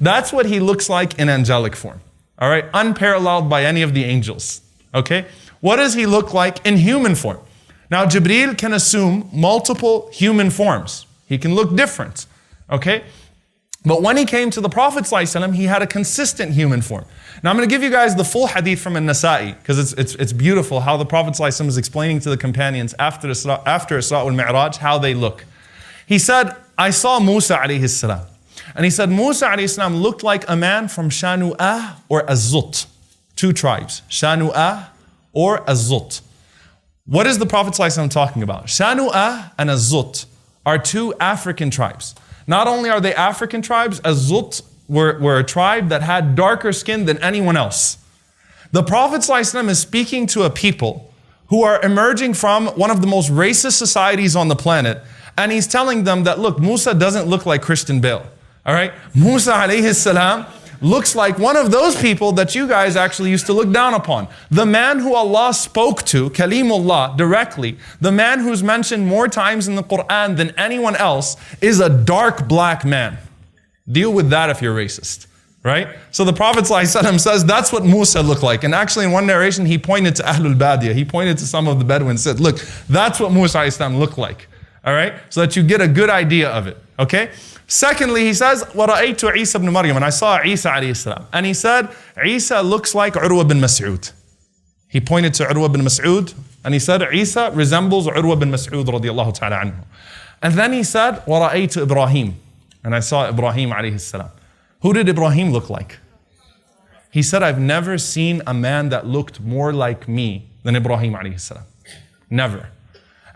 That's what he looks like in angelic form. All right, unparalleled by any of the angels. Okay, what does he look like in human form? Now, Jibreel can assume multiple human forms. He can look different. Okay, but when he came to the Prophet ﷺ, he had a consistent human form. Now, I'm going to give you guys the full hadith from An-Nasa'i, because it's beautiful how the Prophet ﷺ is explaining to the companions after Isra wal Mi'raj how they look. He said, I saw Musa alayhi salam. And he said, Musa alayhi salam looked like a man from Shanu'ah or Az-Zut. Two tribes, Shanu'ah or Az-Zut. What is the Prophet ﷺ talking about? Shanu'ah and Az-Zut are two African tribes. Not only are they African tribes, Az-Zut were a tribe that had darker skin than anyone else. The Prophet ﷺ is speaking to a people who are emerging from one of the most racist societies on the planet, and he's telling them that, look, Musa doesn't look like Christian Bale. All right? Musa alayhi salam looks like one of those people that you guys actually used to look down upon. The man who Allah spoke to, Kalimullah, directly, the man who's mentioned more times in the Quran than anyone else, is a dark black man. Deal with that if you're racist, right? So the Prophet ﷺ says that's what Musa looked like. And actually in one narration, he pointed to Ahlul Badiyah. He pointed to some of the Bedouins and said, look, that's what Musa ﷺ looked like. All right? So that you get a good idea of it, okay? Secondly, he says, وَرَأَيْتُ عِيسَى ibn Maryam, and I saw Isa alayhi salam. And he said, Isa looks like Urwa bin Mas'ud. He pointed to Urwa bin Mas'ud, and he said, Isa resembles Urwa bin Mas'ud radiyallahu ta'ala anhu. And then he said, وَرَأَيْتُ Ibrahim. And I saw Ibrahim alayhi salam. Who did Ibrahim look like? He said, I've never seen a man that looked more like me than Ibrahim alayhi salam. Never.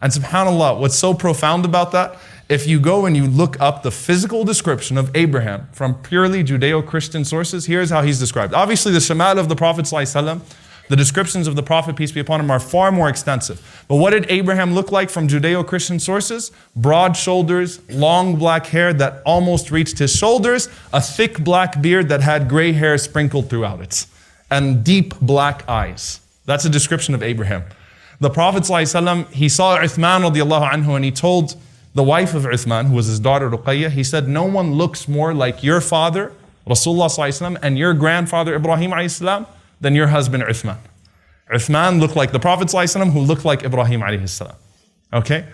And subhanAllah, what's so profound about that? If you go and you look up the physical description of Abraham from purely Judeo-Christian sources, here's how he's described. Obviously, the Shamal of the Prophet ﷺ, the descriptions of the Prophet, peace be upon him, are far more extensive. But what did Abraham look like from Judeo-Christian sources? Broad shoulders, long black hair that almost reached his shoulders, a thick black beard that had gray hair sprinkled throughout it, and deep black eyes. That's a description of Abraham. The Prophet ﷺ, he saw Uthman radiallahu anhu, and he told the wife of Uthman, who was his daughter Ruqayyah, he said, no one looks more like your father, Rasulullah ﷺ, and your grandfather Ibrahim ﷺ than your husband Uthman. Uthman looked like the Prophet ﷺ, who looked like Ibrahim ﷺ. Okay?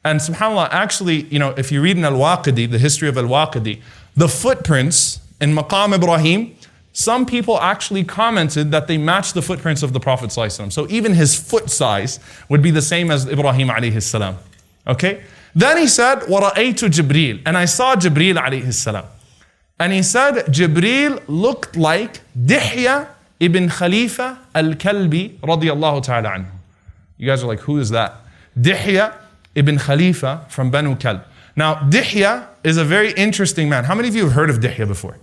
And subhanAllah, actually, you know, if you read in Al-Waqidi, the history of Al-Waqidi, the footprints in Maqam Ibrahim, some people actually commented that they matched the footprints of the Prophet ﷺ. So even his foot size would be the same as Ibrahim alayhi salam. Okay? Then he said, وَرَأَيْتُ Jibreel. And I saw Jibreel alayhi salam. And he said, Jibreel looked like Dihya ibn Khalifa al-Kalbi radiyallahu ta'ala anhu. You guys are like, who is that? Dihya ibn Khalifa from Banu Kalb. Now, Dihya is a very interesting man. How many of you have heard of Dihya before?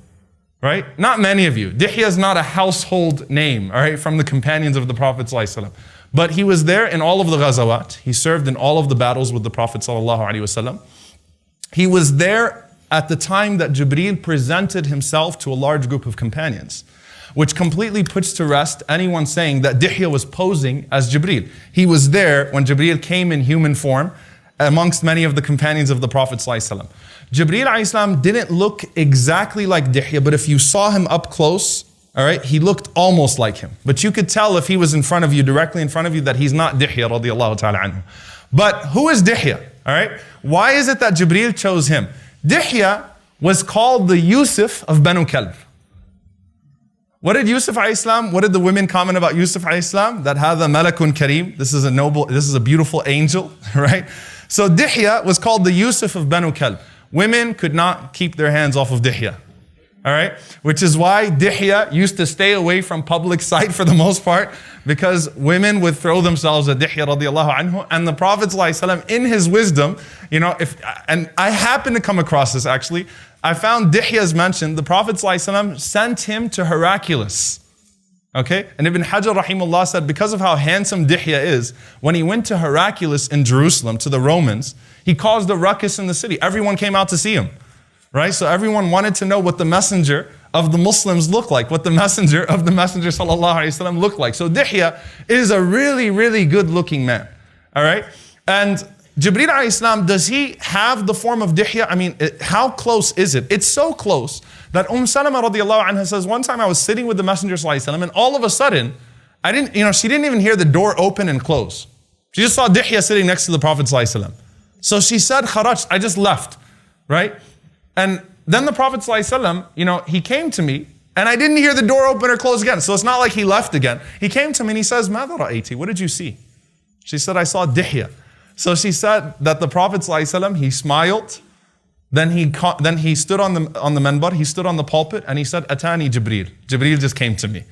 Right? Not many of you. Dihya is not a household name, all right, from the companions of the Prophet ﷺ. But he was there in all of the ghazawat. He served in all of the battles with the Prophet ﷺ. He was there at the time that Jibreel presented himself to a large group of companions, which completely puts to rest anyone saying that Dihya was posing as Jibreel. He was there when Jibreel came in human form amongst many of the companions of the Prophet ﷺ. Jibreel ﷺ didn't look exactly like Dihya, but if you saw him up close, all right, he looked almost like him. But you could tell if he was in front of you, directly in front of you, that he's not Dihya radiyallahu ta'ala anhu. But who is Dihya? All right, why is it that Jibreel chose him? Dihya was called the Yusuf of Banu Kalb. What did Yusuf ﷺ, what did the women comment about Yusuf ﷺ? That hadha malakun kareem, this is a beautiful angel, right? So Dihya was called the Yusuf of Banu Kalb. Women could not keep their hands off of Dihya. All right? Which is why Dihya used to stay away from public sight for the most part, because women would throw themselves at Dihya radiallahu anhu. And the Prophet ﷺ, in his wisdom, you know, and I happened to come across this actually, I found Dihya's mentioned. The Prophet ﷺ sent him to Heraclius. Okay? And Ibn Hajar rahimahullah said, because of how handsome Dihya is, when he went to Heraclius in Jerusalem, to the Romans, he caused a ruckus in the city. Everyone came out to see him. Right? So everyone wanted to know what the messenger of the Muslims looked like, what the messenger of the Messenger sallallahu alaihi wasallam looked like. So Dihya is a really, really good looking man. All right? And Jibreel alayhi salam, does he have the form of Dihya? I mean, how close is it? It's so close that Salama radiallahu anha says, one time I was sitting with the Messenger sallallahu alaihi wasallam, and all of a sudden, she didn't even hear the door open and close. She just saw Dihya sitting next to the Prophet sallallahu alaihi wasallam. So she said, kharajt, I just left, right? And then the Prophet ﷺ, he came to me and I didn't hear the door open or close again. So it's not like he left again. He came to me and he says, ماذا رأيتي? What did you see? She said, I saw Dihya. So she said that the Prophet ﷺ, he smiled. Then he stood on the minbar, he stood on the pulpit and he said, Atani Jibreel. Jibreel just came to me.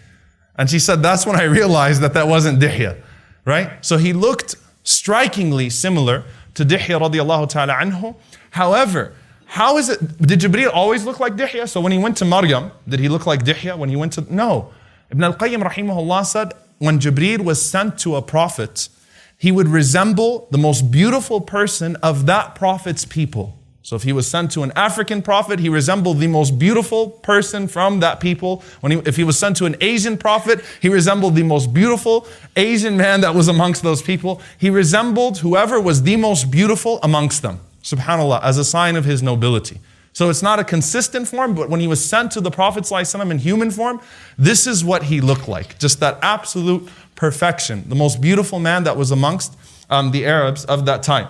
And she said, that's when I realized that wasn't Dihya, right? So he looked strikingly similar to Dihya radiallahu ta'ala anhu. However, how is it, did Jibreel always look like Dihya? So when he went to Maryam, did he look like Dihya? When he went to, no. Ibn al-Qayyim rahimahullah said, when Jibreel was sent to a prophet, he would resemble the most beautiful person of that prophet's people. So if he was sent to an African prophet, he resembled the most beautiful person from that people. If he was sent to an Asian prophet, he resembled the most beautiful Asian man that was amongst those people. He resembled whoever was the most beautiful amongst them. SubhanAllah, as a sign of his nobility. So it's not a consistent form, but when he was sent to the Prophet ﷺ in human form, this is what he looked like. Just that absolute perfection. The most beautiful man that was amongst the Arabs of that time.